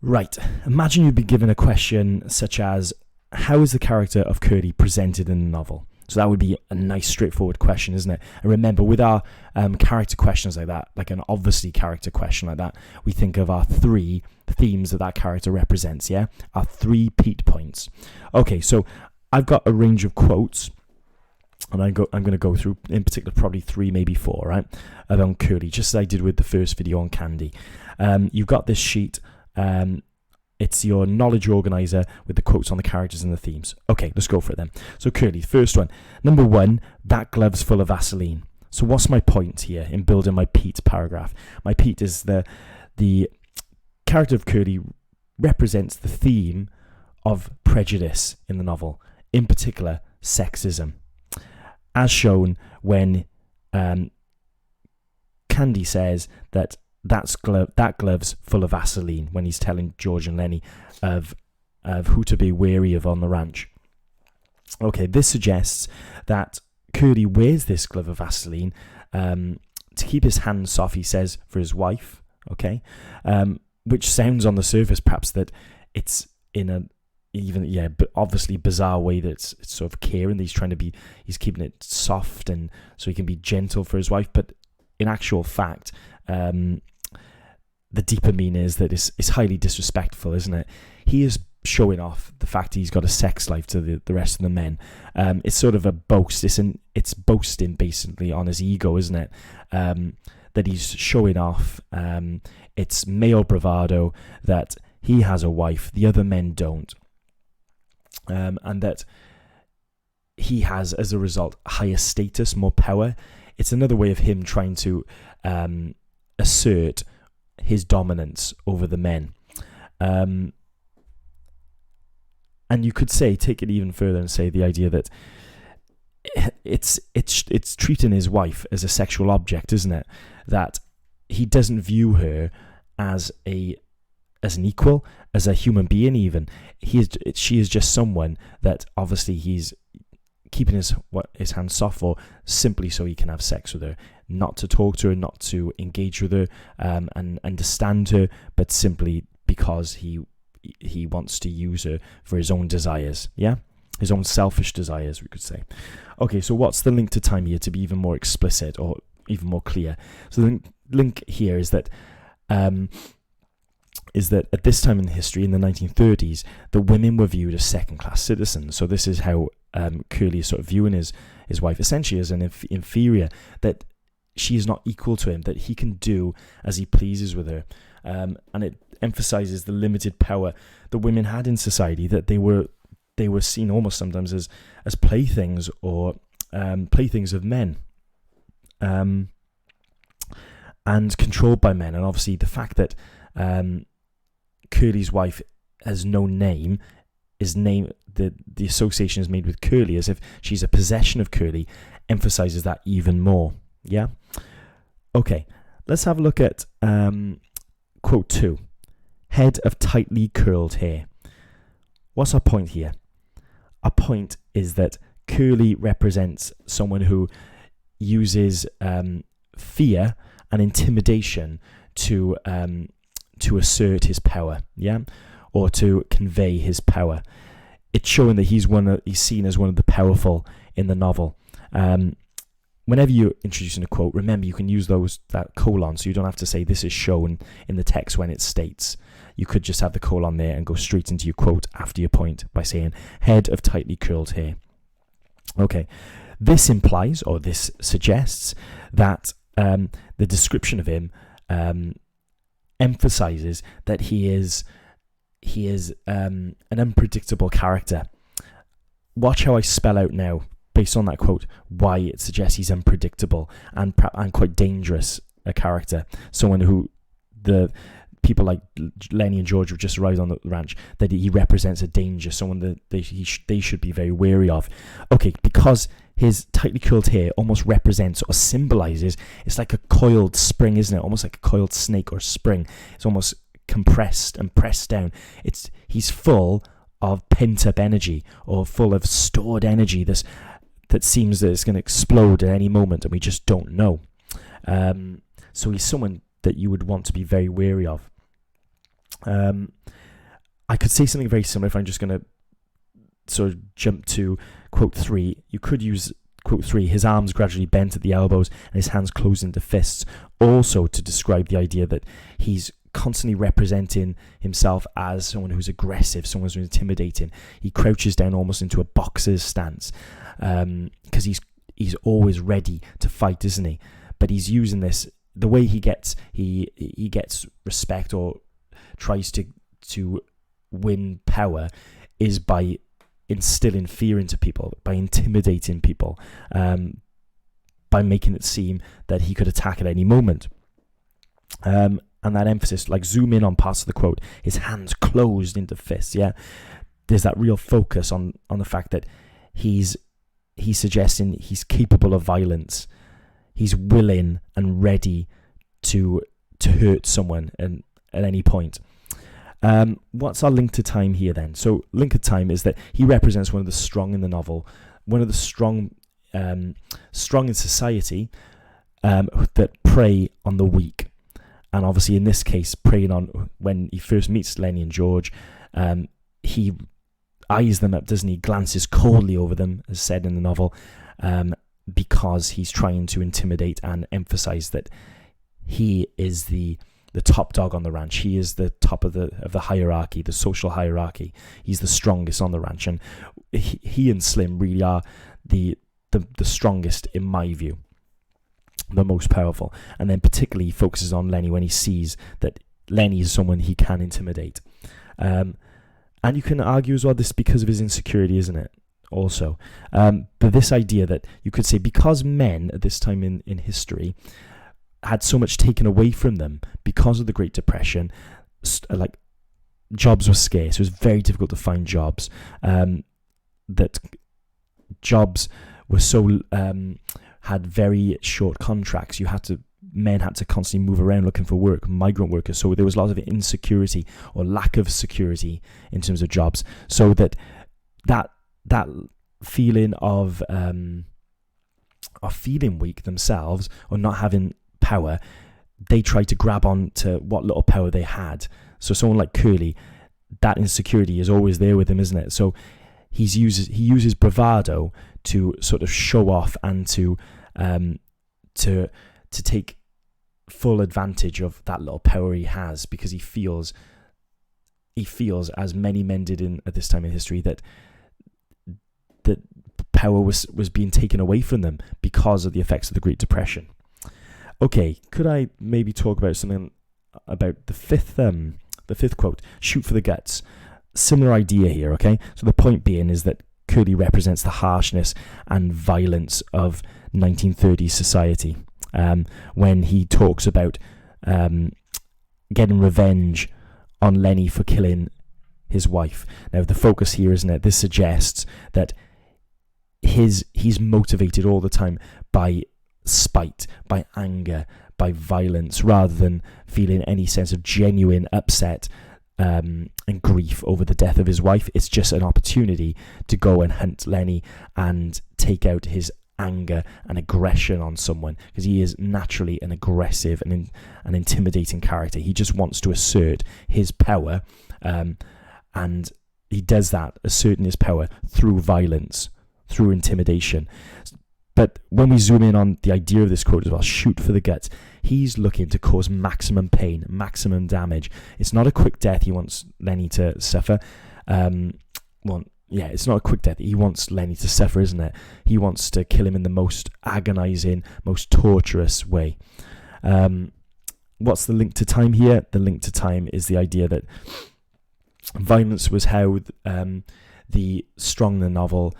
Right, imagine you'd be given a question such as, how is the character of Curley presented in the novel? So that would be a nice straightforward question, isn't it? And remember, with our character questions like that, like an obviously character question like that, we think of our three themes that character represents, yeah? Our 3 Pete points. Okay, so I've got a range of quotes, and I'm going to go through, in particular, probably 3, maybe 4, right? About Curley, just as I did with the first video on Candy. You've got this sheet. It's your knowledge organizer with the quotes on the characters and the themes. Okay, let's go for it then. So Curley, first one. Number 1, that glove's full of Vaseline. So what's my point here in building my Pete paragraph? My Pete is the character of Curley represents the theme of prejudice in the novel, in particular sexism, as shown when Candy says that that glove's full of Vaseline when he's telling George and Lenny of who to be wary of on the ranch. Okay, this suggests that Curley wears this glove of Vaseline to keep his hands soft, he says, for his wife, okay? Which sounds on the surface perhaps that it's in a but obviously bizarre way that it's sort of caring. He's keeping it soft and so he can be gentle for his wife, but in actual fact, the deeper meaning is that it's highly disrespectful, isn't it? He is showing off the fact he's got a sex life to the rest of the men. It's sort of a boast. It's boasting basically on his ego, isn't it? That he's showing off. It's male bravado that he has a wife, the other men don't. And that he has, as a result, higher status, more power. It's another way of him trying to assert his dominance over the men. And you could take it even further and say the idea that it's treating his wife as a sexual object, isn't it? That he doesn't view her as an equal, as a human being even. She is just someone that obviously he's keeping his hands soft for, simply so he can have sex with her, not to talk to her, not to engage with her, and understand her, but simply because he wants to use her for his own desires, yeah? His own selfish desires, we could say. Okay, so what's the link to time here to be even more explicit or even more clear? So the link here is that at this time in history, in the 1930s, the women were viewed as second-class citizens. So this is how Curley is sort of viewing his wife, essentially as an inferior, that she is not equal to him, that he can do as he pleases with her. And it emphasizes the limited power the women had in society, that they were seen almost sometimes as playthings or playthings of men, and controlled by men. And obviously the fact that Curley's wife has no name, the association is made with Curley as if she's a possession of Curley, emphasizes that even more. Yeah? Okay, let's have a look at quote 2. Head of tightly curled hair. What's our point here? Our point is that Curley represents someone who uses fear and intimidation to assert his power, yeah, or to convey his power. It's showing that he's seen as one of the powerful in the novel. Whenever you're introducing a quote, remember you can use that colon, so you don't have to say this is shown in the text when it states. You could just have the colon there and go straight into your quote after your point by saying head of tightly curled hair. Okay, this implies, or this suggests, that the description of him emphasizes that he is an unpredictable character. Watch how I spell out now, based on that quote, why it suggests he's unpredictable and quite dangerous a character. Someone who the people like Lenny and George have just arrived on the ranch, that he represents a danger, someone that they should be very wary of. Okay, because his tightly curled hair almost represents or symbolizes, it's like a coiled spring, isn't it? Almost like a coiled snake or spring. It's almost compressed and pressed down. He's full of pent-up energy, or full of stored energy that seems that it's going to explode at any moment, and we just don't know. So he's someone that you would want to be very wary of. I could say something very similar if I'm just going to sort of jump to quote 3. You could use quote 3, his arms gradually bent at the elbows and his hands closed into fists, also to describe the idea that he's constantly representing himself as someone who's aggressive, someone who's intimidating. He crouches down almost into a boxer's stance, because he's always ready to fight, isn't he? But he's using this, the way he gets respect or tries to win power is by instilling fear into people, by intimidating people, by making it seem that he could attack at any moment. And that emphasis, like zoom in on parts of the quote, his hands closed into fists, yeah? There's that real focus on the fact that he's suggesting he's capable of violence. He's willing and ready to hurt someone at any point. What's our link to time here then? So link of time is that he represents one of the strong in the novel, one of the strong in society, that prey on the weak. And obviously in this case, preying on, when he first meets Lenny and George, he eyes them up, doesn't he? Glances coldly over them, as said in the novel, because he's trying to intimidate and emphasize that he is the top dog on the ranch. He is the top of the hierarchy, the social hierarchy. He's the strongest on the ranch, and he and Slim really are the strongest in my view, the most powerful. And then particularly he focuses on Lenny when he sees that Lenny is someone he can intimidate. And you can argue as well this is because of his insecurity, isn't it? Also, but this idea that you could say because men at this time in history had so much taken away from them because of the Great Depression, like jobs were scarce. It was very difficult to find jobs. That jobs were so had very short contracts. Men had to constantly move around looking for work, migrant workers. So there was a lot of insecurity or lack of security in terms of jobs. So that feeling of feeling weak themselves or not having power, they tried to grab on to what little power they had. So someone like Curley, that insecurity is always there with him, isn't it? So he uses bravado to sort of show off and to take full advantage of that little power he has, because he feels, as many men did at this time in history, that power was being taken away from them because of the effects of the Great Depression. Okay, could I maybe talk about something about the fifth quote? Shoot for the guts. Similar idea here. Okay, so the point being is that Curley represents the harshness and violence of 1930s society. When he talks about getting revenge on Lenny for killing his wife. Now, the focus here, isn't it? This suggests that he's motivated all the time by spite, by anger, by violence, rather than feeling any sense of genuine upset and grief over the death of his wife. It's just an opportunity to go and hunt Lenny and take out his anger and aggression on someone, because he is naturally an aggressive and an intimidating character. He just wants to assert his power, and he does that, asserting his power through violence, through intimidation. But when we zoom in on the idea of this quote as well, shoot for the guts, he's looking to cause maximum pain, maximum damage. It's not a quick death he wants Lenny to suffer. It's not a quick death. He wants Lenny to suffer, isn't it? He wants to kill him in the most agonizing, most torturous way. What's the link to time here? The link to time is the idea that violence was how the strong in the novel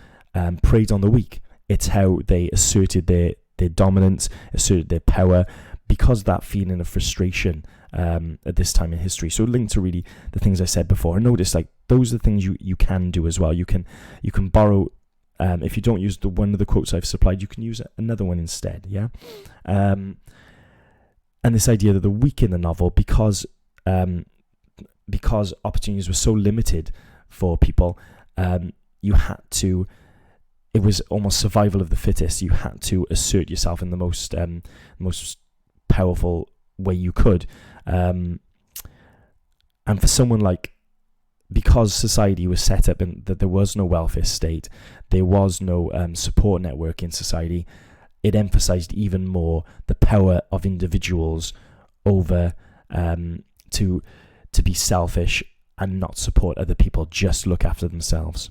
preyed on the weak. It's how they asserted their dominance, asserted their power, because of that feeling of frustration at this time in history. So linked to really the things I said before. And notice, like, those are the things you can do as well. You can borrow, if you don't use the one of the quotes I've supplied, you can use another one instead, yeah? And this idea that the weak in the novel, because opportunities were so limited for people, you had to... It was almost survival of the fittest. You had to assert yourself in the most powerful way you could. And And for someone like, because society was set up and that there was no welfare state, there was no support network in society, it emphasized even more the power of individuals over to be selfish and not support other people, just look after themselves.